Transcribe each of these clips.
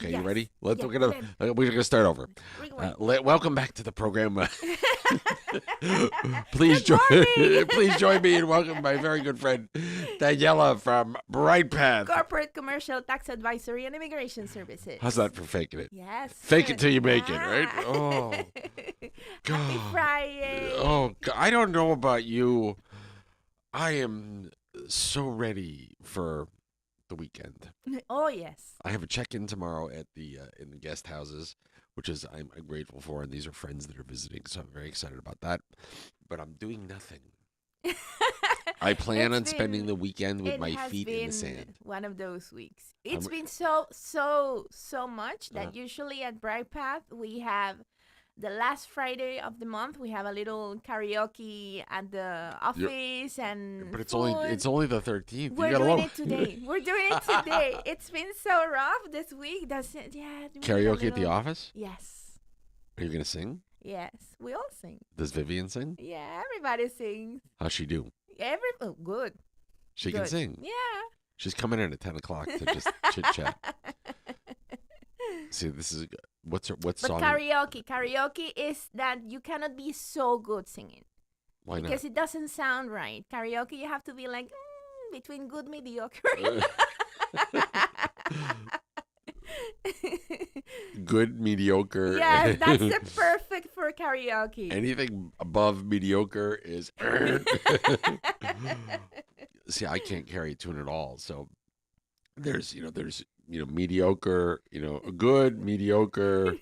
Okay, you Yes. ready? Yeah, We're gonna start over. rewind. Welcome back to the program. Good morning. Please join me and welcome my very good friend Daniela from Brightpath. Corporate Commercial Tax Advisory and Immigration Services. How's that for faking it? Yes. Fake it till you make it, right? Ah. Oh, Happy God. Friday. Oh, God. I don't know about you. I am so ready for the weekend. Oh, yes. I have a check-in tomorrow at the in the guest houses, which is I'm grateful for, and these are friends that are visiting, so I'm very excited about that. But I'm doing nothing. I plan on spending the weekend with my feet in the sand. One of those weeks. I'm- It's been so much Uh. that usually at Brightpath we have the last Friday of the month we have a little karaoke at the office and But it's food. only the 13th. We're You gotta doing love it today. We're doing it today. It's been so rough this week. Does it? Yeah. we need a Karaoke at the little- office? Yes. Are you gonna sing? Yes. We all sing. Does Vivian sing? Yeah. Everybody sings. How's she do? Oh, good. She can Good. sing. Yeah. She's coming in at 10 o'clock to just chit chat. See, this is what But song? karaoke is that you cannot be so good singing Why not? because it doesn't sound right. Karaoke, you have to be like between good, mediocre. Good, mediocre. Yes, that's the perfect for karaoke. Anything above mediocre is. See, I can't carry a tune at all. So there's mediocre, good, mediocre,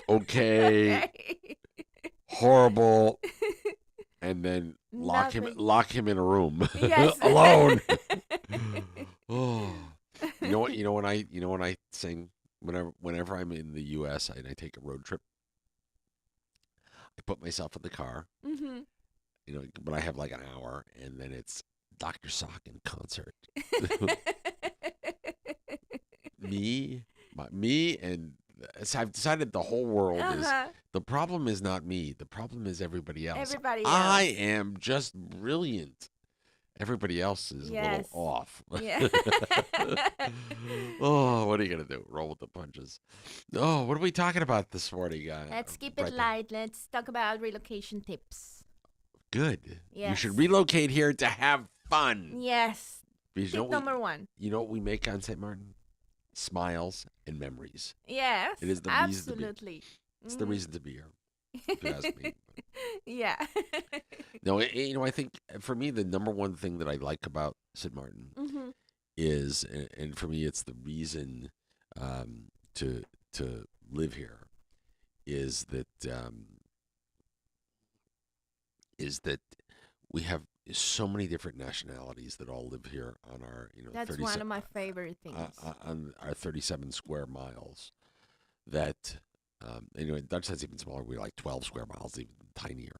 okay, horrible, and then lock him in a room Yes. alone. Oh, when I sing whenever I'm in the U.S. and I take a road trip, I put myself in the car. Mm-hmm. But I have like an hour, and then it's Dr. Sock in concert. me, and so I've decided the whole world is the problem is not me. The problem is everybody else. Everybody I else. am just brilliant. Everybody else is a Yes. little off. Yeah. Oh, what are you gonna do? Roll with the punches. Oh, what are we talking about this morning? Let's keep it Brightpath? light. Let's talk about relocation tips. Good. You Yes. should relocate here to have fun. Yes. Because Tip number one. you know what we make on St. Martin? Smiles and memories. Yes. It is the reason to be. absolutely. It's the reason to be here. If you ask me. Yeah. No, I think for me the number one thing that I like about St. Martin Mm-hmm. is, and for me it's the reason to live here, is that we have so many different nationalities that all live here on our That's 37 one of my favorite things. on our 37 square miles. That Dutchland's even smaller. We're like 12 square miles, even tinier.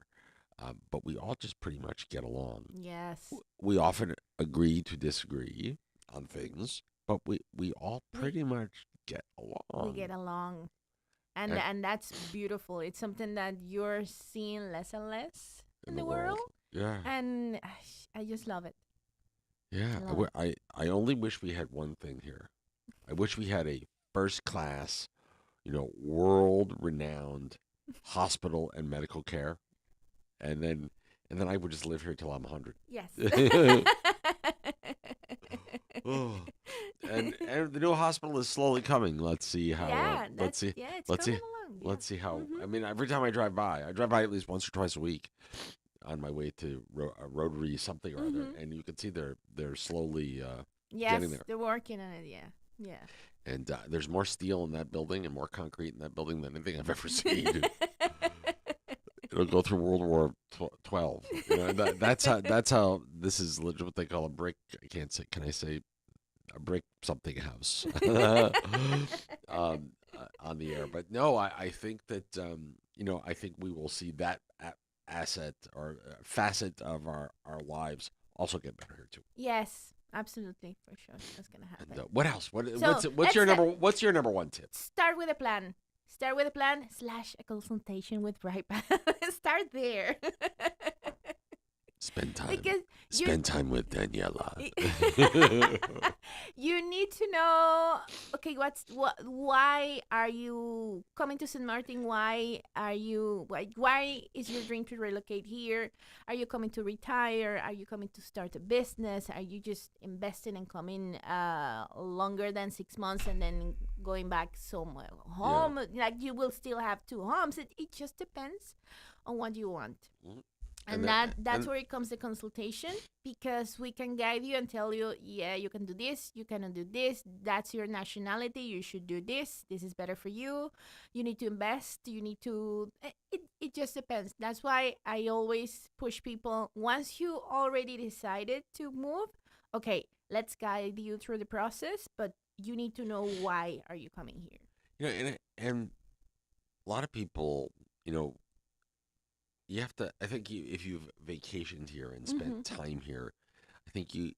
But we all just pretty much get along. Yes. We often agree to disagree on things, but we all pretty much get along. We get along. And- And that's beautiful. It's something that you're seeing less and less in the world. Yeah. And I just love it. Yeah, Love I only wish we had one thing here. I wish we had a first class, world-renowned hospital and medical care, and then I would just live here till I'm 100. Yes. Oh. And the new hospital is slowly coming. Let's see how. Yeah, let's see. Yeah, it's let's see- coming along. Yeah. Let's see how. Mhm. I mean, every time I drive by at least once or twice a week, on my way to Rotary something or other, Mhm. and you can see they're slowly. Yes, getting there. they're working on it. Yeah. Yeah. And there's more steel in that building and more concrete in that building than anything I've ever seen. It'll go through World War 12. That's how this is legit what they call a brick. I can't say. Can I say a brick something house on the air? But no, I think that I think we will see that asset or facet of our lives also get better here too. Yes, absolutely, for sure. That's gonna happen. And what else? So, What's your let's what's your number one tip? Start with a plan. Start with a plan / a consultation with Brightpath. Start there. Spend time. because you Spend time with Daniela. you need to know, okay, why are you coming to St. Martin? Why is your dream to relocate here? Are you coming to retire? Are you coming to start a business? Are you just investing and coming longer than 6 months and then going back somewhere Yeah. home? Like, you will still have two homes. It just depends on what you want. Mhm. And And that that's and where it comes the consultation, because we can guide you and tell you, yeah, you can do this, you cannot do this, that's your nationality, you should do this is better for you, you need to invest, you need to, it just depends. That's why I always push people, once you already decided to move, okay, let's guide you through the process, but you need to know why are you coming here. and a lot of people, you know, you have to. I think if you've vacationed here and Mm-hmm. spent time here, I think you.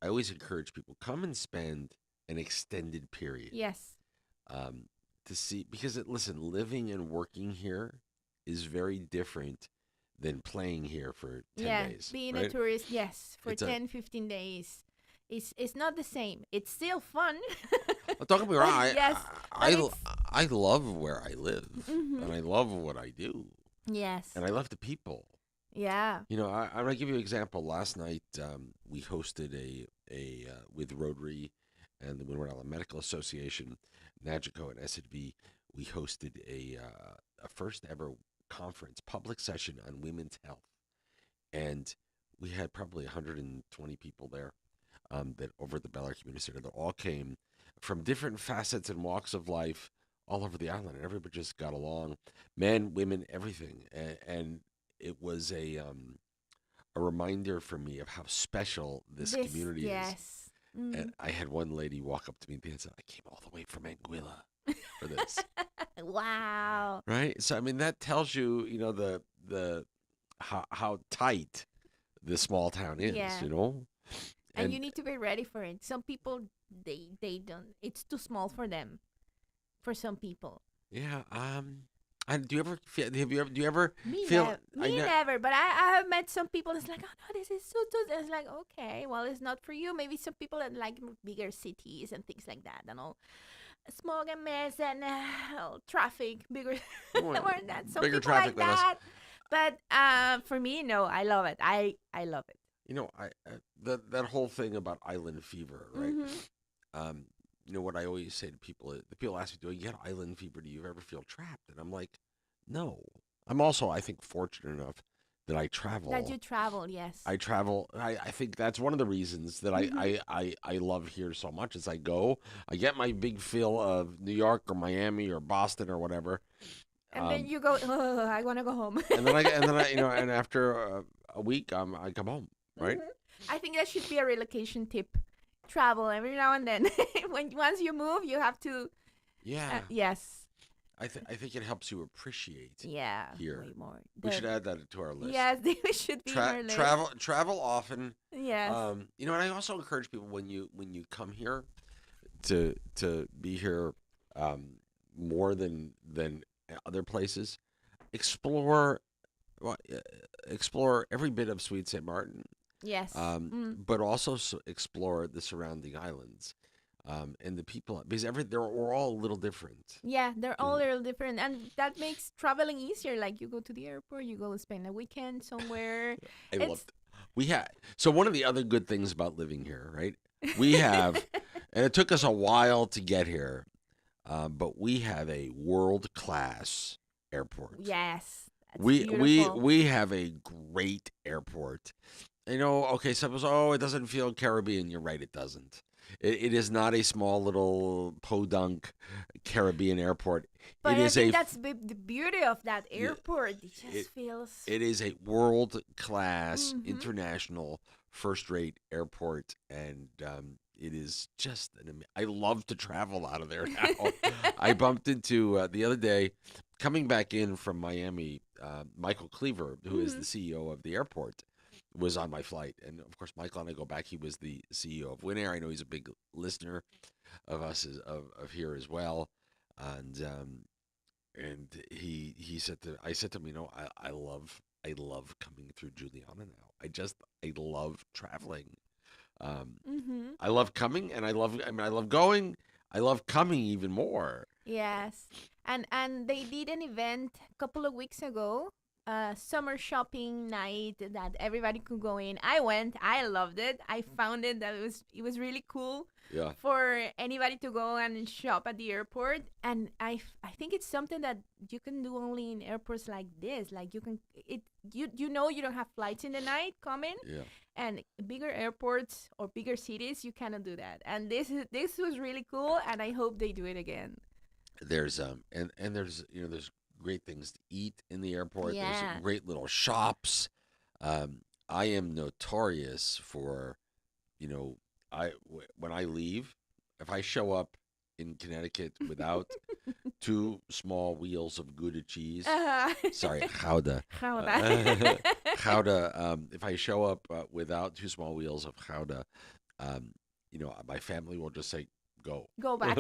I always encourage people come and spend an extended period Yes. um, to see because listen, living and working here is very different than playing here for 10 Yeah, days, being a right? tourist, yes, for It's a 10, 15 days. It's not the same. It's still fun. don't get me wrong. But yes, but I it's I love where I live mm-hmm. and I love what I do Yes. and I love the people. Yeah. You know, I'm gonna give you an example. Last night, we hosted a with Rotary and the Windward Island Medical Association, NAGICO and SIDB. We hosted a first ever conference, public session on women's health, and we had probably 120 people there. That over at the Bel Air Community Center that all came from different facets and walks of life all over the island, and everybody just got along, men, women, everything, and it was a reminder for me of how special this This, community is. yes. And Mm. I had one lady walk up to me and said, "I came all the way from Anguilla for this." Wow. Right? So I mean, that tells you, you know, the how tight this small town is. Yeah. You know, And you and need to be ready for it. Some people, they don't. It's too small for them. For some people. yeah. Do you ever feel? Have you ever? Do you ever Me feel? never. I Me know. never. But I have met some people. It's like, oh no, this is so. It's like, okay, well, it's not for you. Maybe some people that like bigger cities and things like that. And all smog and mess and traffic. Bigger, Well, more than that. Some bigger people traffic like than us. that. But for me, no. I love it. I love it. You know, that whole thing about island fever, right? Mm-hmm. Um, you know what I always say to people? The people ask me, "Do you get island fever? Do you ever feel trapped?" And I'm like, "No." I'm also, I think, fortunate enough that I That travel. you travel, yes. I travel. I think that's one of the reasons that Mm-hmm. I love here so much. As I go, I get my big fill of New York or Miami or Boston or whatever. And then Um, you go. Oh, I want to go home. you know, and after a week, I come home, right? Hmm. I think that should be a relocation tip. Travel every now and then. When once you move, you have to. Yeah, Yes. I think it helps you appreciate Yeah. here. Way more. We should add that to our list. Yes, they should be in our list. Travel often. Yes. You know, and I also encourage people when you come here to be here um, more than other places. Explore well, explore every bit of Sweet St. Martin, Yes. Mm. but also explore the surrounding islands and the people because we're all a little different. Yeah, they're You all a know, little different, and that makes traveling easier. Like, you go to the airport, you go spend a weekend somewhere. I love. It's We have so one of the other good things about living here, right? We have, and it took us a while to get here, but we have a world class airport. yes, that's beautiful. We have a great airport. You know, okay, suppose it doesn't feel Caribbean. You're right, it doesn't. It is not a small little podunk Caribbean airport. But It I is think that's the beauty of that yeah, airport. It it just feels. it is a world class Mm-hmm. international first rate airport, and it is just I love to travel out of there now. I bumped into the other day coming back in from Miami. Michael Cleaver, who is Mm-hmm. the CEO of the airport, was on my flight, and of course, Michael and I go back. He was the CEO of Winair. I know he's a big listener of us of here as well, and he said to I said to him, you know, I love I love coming through Juliana now. I love traveling. Um, Mm-hmm. I love coming, and I mean, I love going. I love coming even more. Yes. And they did an event a couple of weeks ago, summer shopping night that everybody could go in. I went. I loved it. I found it that it was really cool Yeah, for anybody to go and shop at the airport. And I think it's something that you can do only in airports like this. Like you don't have flights in the night coming, yeah. and bigger airports or bigger cities you cannot do that. And this was really cool, and I hope they do it again. There's and there's there's great things to eat in the airport. There's Yeah. great little shops. I am notorious for you know when I leave, if I show up in Connecticut without two small wheels of Gouda cheese, Uh, sorry, Gouda, Gouda. Gouda. If I show up without two small wheels of Gouda, my family will just say go. Go back.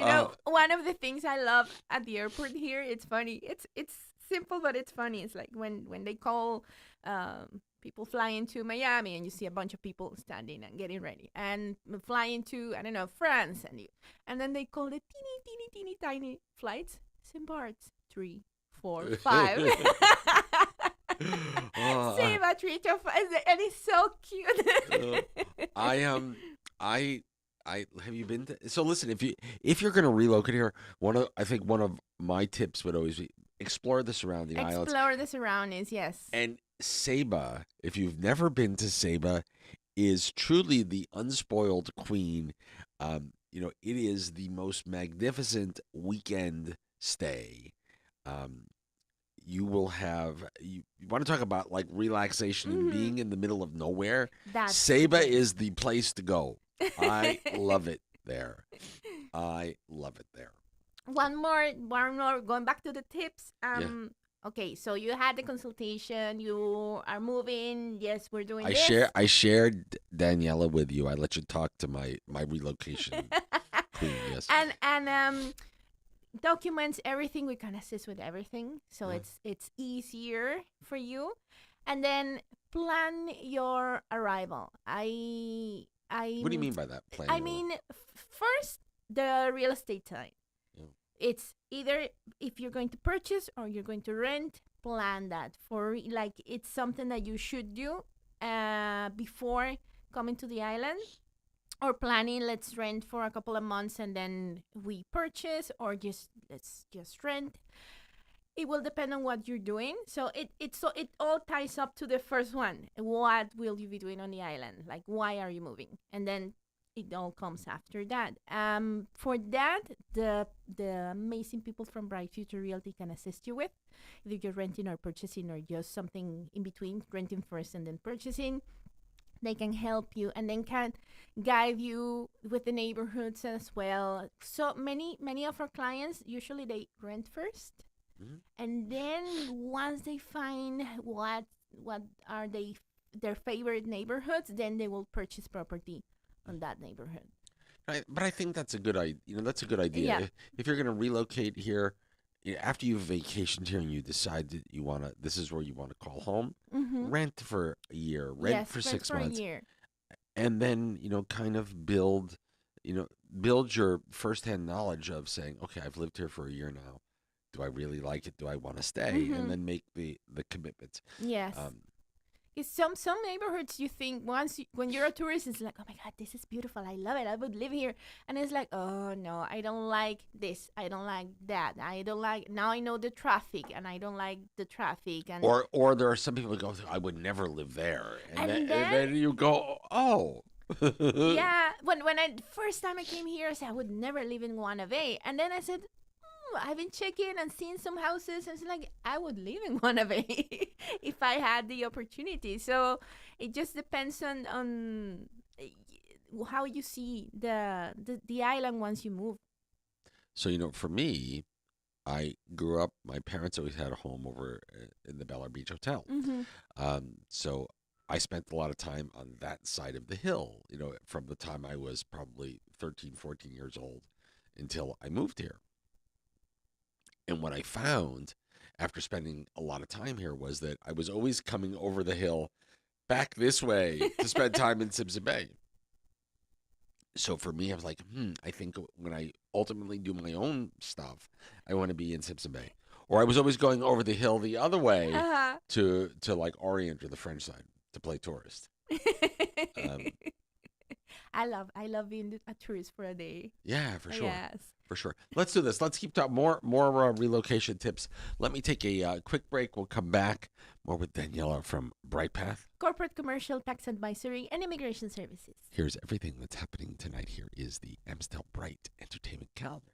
uh, One of the things I love at the airport here, it's funny. It's simple, but it's funny. It's like when they call people flying to Miami, and you see a bunch of people standing and getting ready, and flying to, I don't know, France, and then they call the teeny tiny flights, Simbarts 3, 4, 5. uh, Save a 3 to 5, and it's so uh, cute. I I have you been to, so listen, if you're going to relocate here, I think one of my tips would always be explore the surrounding islands. Explore the surroundings, yes. And Saba, if you've never been to Saba, is truly the unspoiled queen. It is the most magnificent weekend stay. Um, you will have you want to talk about like relaxation and Hmm. being in the middle of nowhere. That's the Saba place. is the place to go. I love it there. I love it there. One more. Going back to the tips. Yeah. Okay, so you had the consultation. You are moving. Yes, we're doing I this. share I shared Daniela with you. I let you talk to my relocation queen. Yes. And documents everything. We can assist with everything, so Yeah. it's easier for you. And then plan your arrival. What do you I'm mean by that? I Planning a mean, first, the real estate side. yeah. It's either if you're going to purchase or you're going to rent, plan that for like it's something that you should do before coming to the island, or planning let's rent for a couple of months and then we purchase, or just let's just rent. It will depend on what you're doing. So it all ties up to the first one. What will you be doing on the island? Like why are you moving? And then it all comes after that. For that, the amazing people from Bright Future Realty can assist you with. If you're renting or purchasing or just something in between, renting first and then purchasing, they can help you and then can guide you with the neighborhoods as well. So many of our clients usually they rent first, Mhm. and then once they find what are their favorite neighborhoods, then they will purchase property on that neighborhood. But I think that's a good idea. That's a good idea. Yeah. If you're going to relocate here, after you've vacationed here and you decide that this is where you want to call home, Mm-hmm. rent for a year, rent Yes, for rent six for a months, year. and then kind of you know, build your firsthand knowledge of saying, okay, I've lived here for a year now. Do I really like it? Do I want to stay? And Mm-hmm. then make the commitment. Yes. Um, Because some neighborhoods you think when you're a tourist, it's like, oh my god, this is beautiful. I love it. I would live here. And it's like, oh no, I don't like this. I don't like that. I don't like now. I know the traffic, and I don't like the traffic. or there are some people who go, I would never live there, And and then then you go, oh. yeah, when I first time I came here, I said I would never live in Guanave. And then I said, I've been checking and seeing some houses, and it's like I would live in Guanave if I had the opportunity. So it just depends on how you see the island once you move. So, for me, I grew up, my parents always had a home over in the Bel Beach Hotel. Mm-hmm. So I spent a lot of time on that side of the hill, from the time I was probably 13, 14 years old until I moved here. And what I found, after spending a lot of time here was that I was always coming over the hill back this way to spend time in Simpson Bay. So for me, I was like, I think when I ultimately do my own stuff, I want to be in Simpson Bay. Or I was always going over the hill the other way Uh-huh. to like Orient or the French side to play tourist. Um, I love being a tourist for a day. yeah, for sure. Yes. For sure. Let's do this. Let's keep talking more relocation tips. Let me take a quick break. We'll come back more with Daniela from Brightpath. Corporate commercial tax advisory and immigration services. Here's everything that's happening tonight. Here is the Amstel Bright Entertainment Calendar,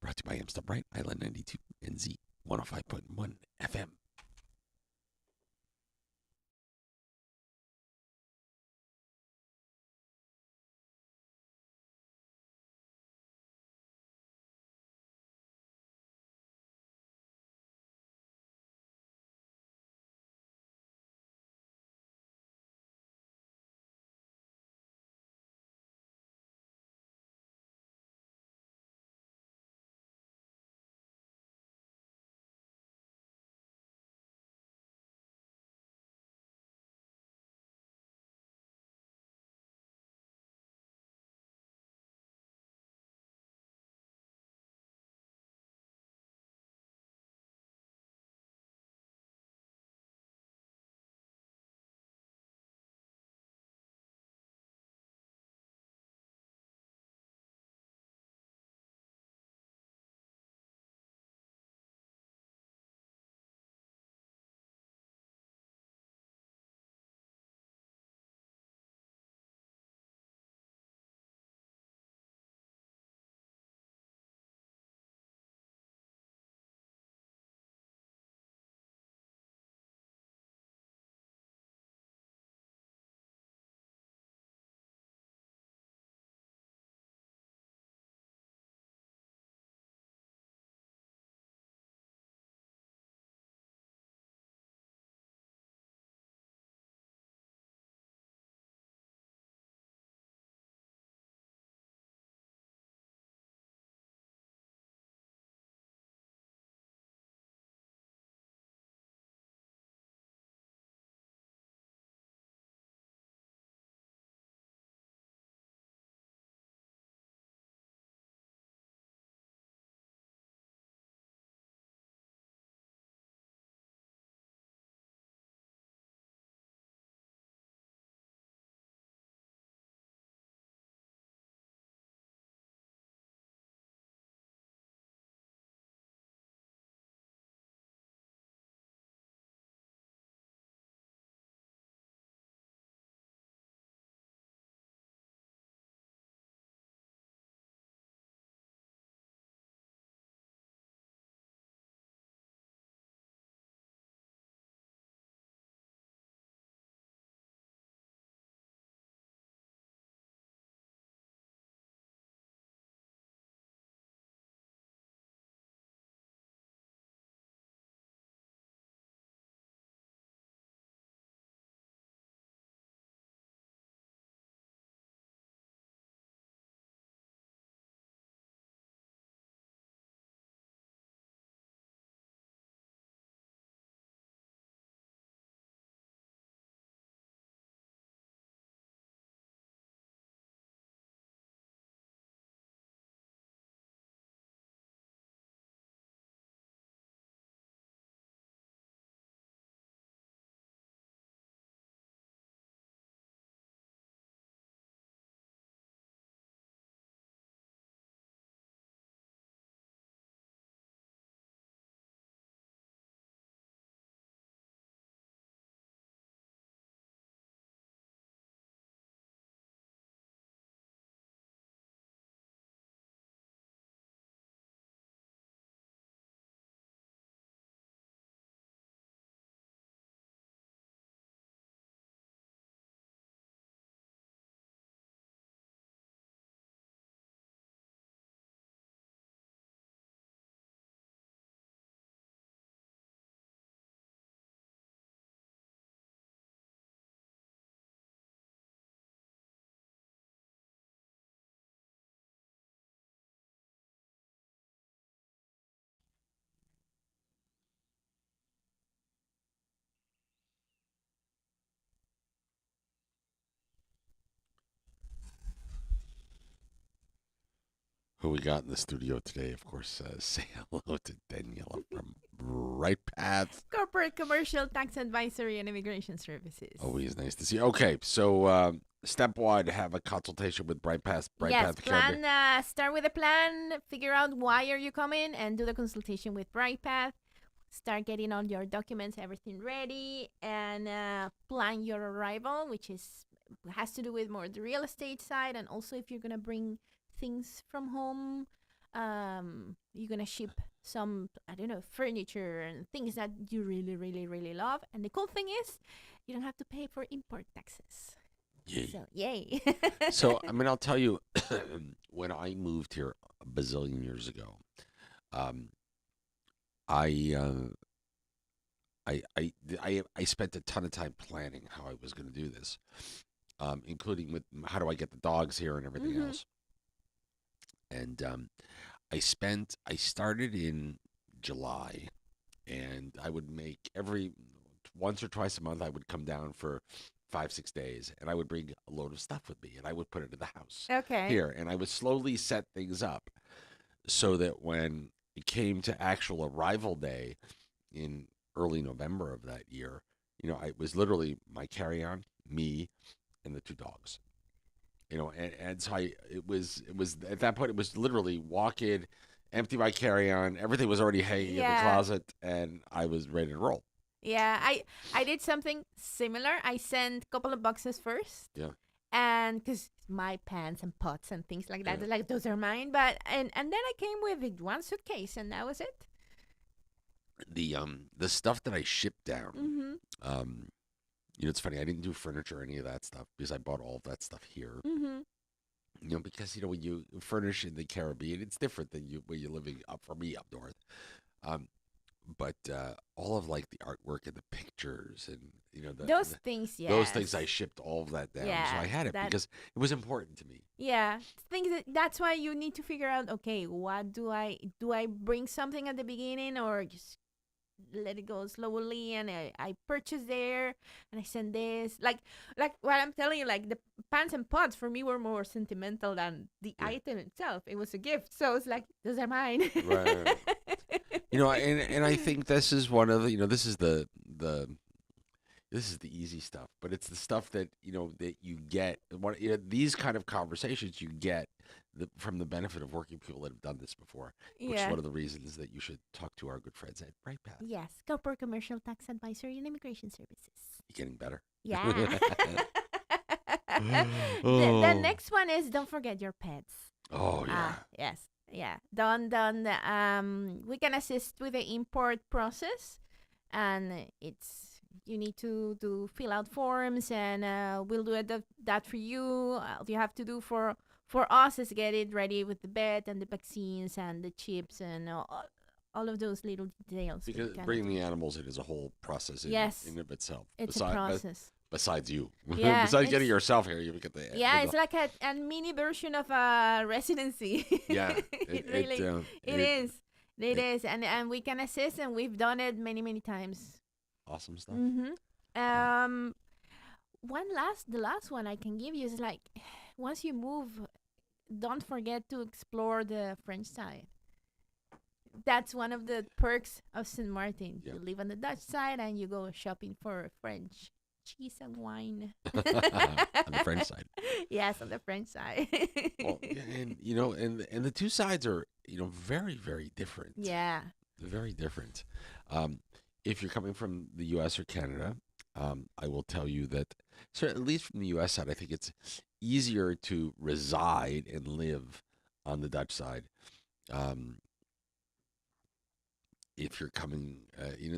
brought to you by Amstel Bright, Island 92 and Z 105.1 FM. Who we got in the studio today? Of course, say hello to Daniela from Brightpath. Corporate commercial tax advisory and immigration services. Always nice to see you. Okay, so step one, have a consultation with Brightpath. Yes, Brightpath Caribbean. plan. Start with a plan. Figure out why are you coming, and do the consultation with Brightpath. Start getting all your documents, everything ready, and plan your arrival, which has to do with more the real estate side, and also if you're gonna bring things from home, you're gonna ship some, I don't know, furniture and things that you really, really, really love. And the cool thing is, you don't have to pay for import taxes. Yay. So yay! So, I mean, I'll tell you, when I moved here a bazillion years ago, um, I, I spent a ton of time planning how I was going to do this, including with how do I get the dogs here and everything Mhm. else. And I started in July, and I would make every once or twice a month, I would come down for 5, 6 days, and I would bring a load of stuff with me, and I would put it in the house Okay. here, and I would slowly set things up so that when it came to actual arrival day in early November of that year, it was literally my carry-on, me, and the two dogs. And so it was at that point it was literally walk in, empty my carry-on, everything was already hanging in the Yeah. closet, and I was ready to roll. Yeah, I did something similar. I sent a couple of boxes first. Yeah. And because my pants and pots and things like that, Yeah. like those are mine. But and then I came with one suitcase, and that was it. The stuff that I shipped down, Mhm. it's funny, I didn't do furniture or any of that stuff because I bought all of that stuff here. Mhm. Because when you furnish in the Caribbean, it's different than when you're living up for me up north. Um, but all of like the artwork and the pictures and Those things, yes. those things I shipped all of that down. So I Yeah, had it that because it was important to me. yeah. That's why you need to figure out. Okay, what do I bring something at the beginning, or just let it go slowly, and I purchase there, and I send this like what I'm telling you, like the pans and pots for me were more sentimental than the Yeah. item itself. It was a gift, so it's like those are mine. Right. And I think this is one of this is the easy stuff, but it's the stuff that that you get. These kind of conversations you get from the benefit of working with people that have done this before, which is Yeah. one of the reasons that you should talk to our good friends at Brightpath. Yes, corporate commercial tax advisory and immigration services. You're getting better. Yeah. the Oh. next one is don't forget your pets. Oh yeah. Yes. Yeah. Don't we can assist with the import process, and you need to fill out forms, and we'll do that for you. All you have to do for us is get it ready with the bed and the vaccines and the chips and all of those little details. we Because can bringing do. the animals in is a whole process Yes. in of itself. It's a process. Besides you, Yeah, besides getting it's- yourself here, you get the Yeah, the it's like a mini version of a residency. yeah. it really it is. It it- is, and we can assist, and we've done it many many times. awesome stuff. Mm-hmm. The last one I can give you is like, once you move, don't forget to explore the French side. That's one of the perks of St. Martin. Yeah. You live on the Dutch side and you go shopping for French cheese and wine. On the French side. Yes, on the French side. Well, yeah, and the two sides are very very different. Yeah. Very different. If you're coming from the U.S. or Canada, I will tell you that, so at least from the U.S. side, I think it's easier to reside and live on the Dutch side. Um, if you're coming,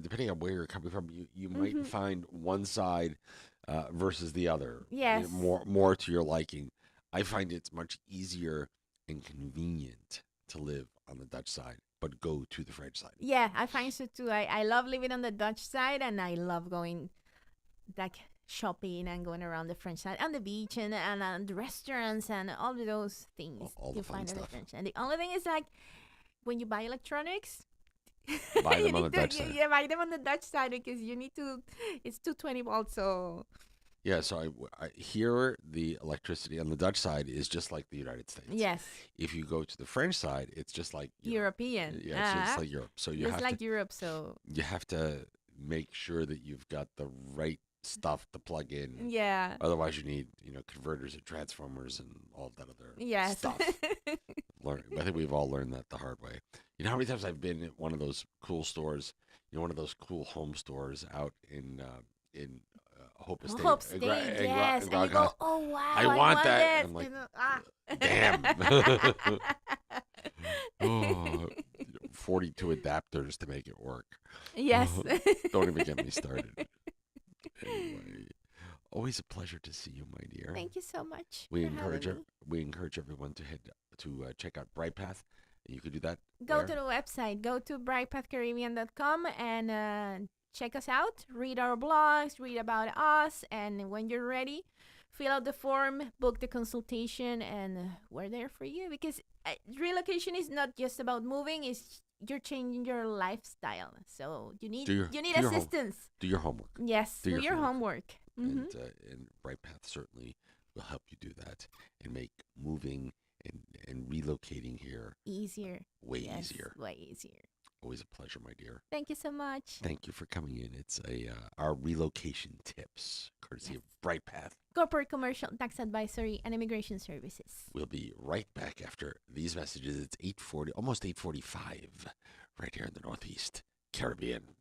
depending on where you're coming from, you might Mhm. find one side versus the other, Yes. more to your liking. I find it's much easier and convenient to live on the Dutch side, but go to the French side. Yeah, I find so too. I love living on the Dutch side, and I love going like shopping and going around the French side on the beach and the restaurants and all of those things All the you fun find on the stuff. French. And the only thing is like when you buy electronics, Buy you them on need the Dutch to, side. yeah, buy them on the Dutch side because you need to. It's 220 volts, so Yeah, so here the electricity on the Dutch side is just like the United States. Yes. If you go to the French side, it's just like Europe. European. Yeah, it's just like Europe. So Just like Europe, so you have to make sure that you've got the right stuff to plug in. yeah. Otherwise, you need converters and transformers and all of that other Yes. stuff. I think we've all learned that the hard way. You know how many times I've been at one of those cool stores, one of those cool home stores out in Hope Estate, Hope State, yes. And you go, oh wow, I want that. This. I'm like, Ah. damn. 42 adapters to make it work. Yes. Don't even get me started. Anyway, always a pleasure to see you, my dear. Thank you so much. We for encourage having me. we encourage everyone to head to check out Brightpath. You could do that. Go where? to the website. Go to brightpathcaribbean.com and check us out. Read our blogs. Read about us. And when you're ready, fill out the form, book the consultation, and we're there for you. Because relocation is not just about moving. It's you're changing your lifestyle. So you need assistance. Do your homework. Yes, do your homework. And Brightpath certainly will help you do that and make moving and relocating here easier. Way easier. Way easier. Always a pleasure, my dear. Thank you so much. Thank you for coming in. It's our relocation tips, courtesy of Brightpath. Corporate Commercial Tax Advisory and Immigration Services. We'll be right back after these messages. It's 8:40, almost 8:45, right here in the Northeast Caribbean.